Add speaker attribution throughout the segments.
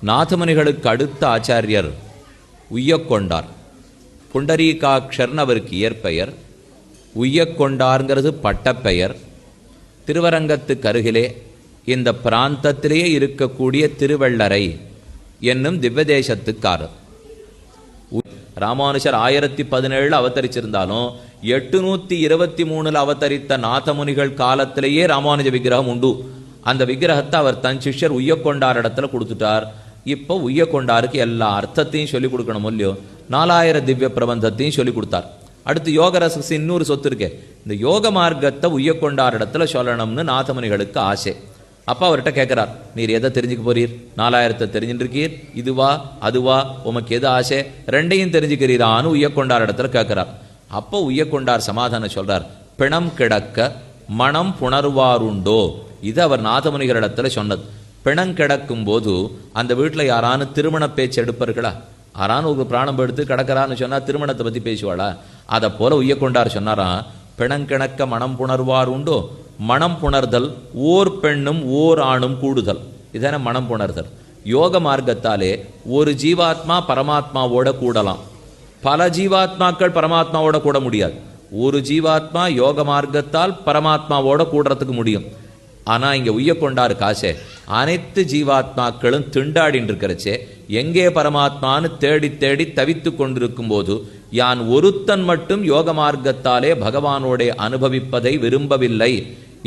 Speaker 1: நாதமுனிகளுக்கு அடுத்த ஆச்சாரியர் உய்யக்கொண்டார். புண்டரீகாட்சர்னு அவருக்கு இயற்பெயர். உய்யக்கொண்டார்ங்கிறது பட்டப்பெயர். திருவரங்கத்துக்கு அருகிலே இந்த பிராந்தத்திலேயே இருக்கக்கூடிய திருவள்ளரை என்னும் திவ்யதேசத்துக்காரர். ராமானுஷர் 1017 அவதரிச்சிருந்தாலும் 823 அவதரித்த நாதமுனிகள் காலத்திலேயே ராமானுஜ விக்கிரகம் உண்டு. அந்த விக்கிரகத்தை அவர் தன் சிஷ்யர் உய்யக்கொண்டார் இடத்துல கொடுத்துட்டார். இப்போ உய்யக்கொண்டாருக்கு எல்லா அர்த்தத்தையும் சொல்லிக் கொடுக்கணும் இல்லையோ, 4000 திவ்ய பிரபந்தத்தையும் சொல்லிக் கொடுத்தார். அடுத்து யோக ரசஸ் இன்னொரு சொத்து இருக்கே, இந்த யோக மார்க்கத்தை உய்யக்கொண்டார் இடத்துல சொல்லணும்னு நாதமுனிகளுக்கு ஆசை. அப்பா அவர்கிட்ட கேட்கிறார், நீர் எதை தெரிஞ்சுக்க போறீர்? 4000 தெரிஞ்சுட்டு இருக்கீர், இதுவா அதுவா, உமக்கு எது ஆசை? ரெண்டையும் தெரிஞ்சுக்கிறீரான்னு உய்யக்கொண்டார் இடத்துல கேட்கிறார். அப்போ உய்யக்கொண்டார் சமாதானம் சொல்றார், பிணம் கிடக்க மனம் புணர்வாருண்டோ. இது அவர் நாதமுனிகள் இடத்துல சொன்னது. பிணம் கிடக்கும் போது அந்த வீட்டில் யாரானு திருமண பேச்சு எடுப்பார்களா? யாரானு ஒரு பிராணம் எடுத்து கிடக்கிறான்னு சொன்னா திருமணத்தை பத்தி பேசுவாளா? அதை போல உய்யக்கொண்டார் சொன்னாராம், பிணங்கிணக்க மனம் புணர்வார் உண்டோ. மனம் புணர்தல் ஓர் பெண்ணும் ஓர் ஆணும் கூடுதல், இதான மனம் புணர்தல். யோக மார்க்கத்தாலே ஒரு ஜீவாத்மா பரமாத்மாவோட கூடலாம், பல ஜீவாத்மாக்கள் பரமாத்மாவோட கூட முடியாது. ஒரு ஜீவாத்மா யோக மார்க்கத்தால் பரமாத்மாவோட கூடுறதுக்கு முடியும். ஆனா இங்க உய்யக்கொண்டாரு காசே, அனைத்து ஜீவாத்மாக்களும் திண்டாடின்னு இருக்கிறச்சே எங்கே பரமாத்மான்னு தேடி தேடி தவித்து கொண்டிருக்கும் போது யான் ஒருத்தன் மட்டும் யோக மார்க்கத்தாலே பகவானோட அனுபவிப்பதை விரும்பவில்லை.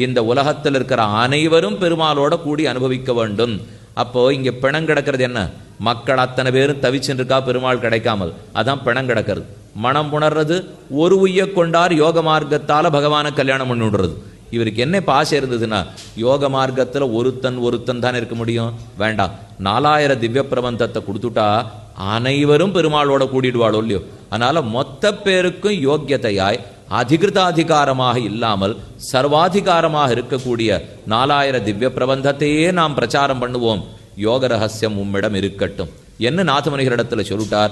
Speaker 1: இந்த உலகத்தில் இருக்கிற அனைவரும் பெருமாளோட கூடி அனுபவிக்க வேண்டும். அப்போ இங்க பிணம் கிடக்கிறது என்ன? மக்கள் அத்தனை பேரும் தவிச்சுட்டு இருக்கா பெருமாள் கிடைக்காமல், அதான் பிணம் கிடக்கிறது. மனம் புணர்றது ஒரு உய்யக்கொண்டார் யோக மார்க்கத்தால பகவானை கல்யாணம் பண்ணி விடுறது. இவருக்கு என்ன பாசை இருந்ததுன்னா, யோக மார்க்கத்தில் ஒருத்தன் தான் இருக்க முடியும், வேண்டாம் 4000 திவ்ய பிரபந்தத்தை கொடுத்துட்டா அனைவரும் பெருமாளோட கூடிடுவாளோ இல்லையோ. அதனால மொத்த பேருக்கும் யோக்கியத்தையாய் அதிகிருதாதிகாரமாக இல்லாமல் சர்வாதிகாரமாக இருக்கக்கூடிய 4000 திவ்ய பிரபந்தத்தையே நாம் பிரச்சாரம் பண்ணுவோம். யோக ரகசியம் உம்மிடம் இருக்கட்டும் என்ன நாதமுனிகளிடத்துல சொல்லிட்டார்.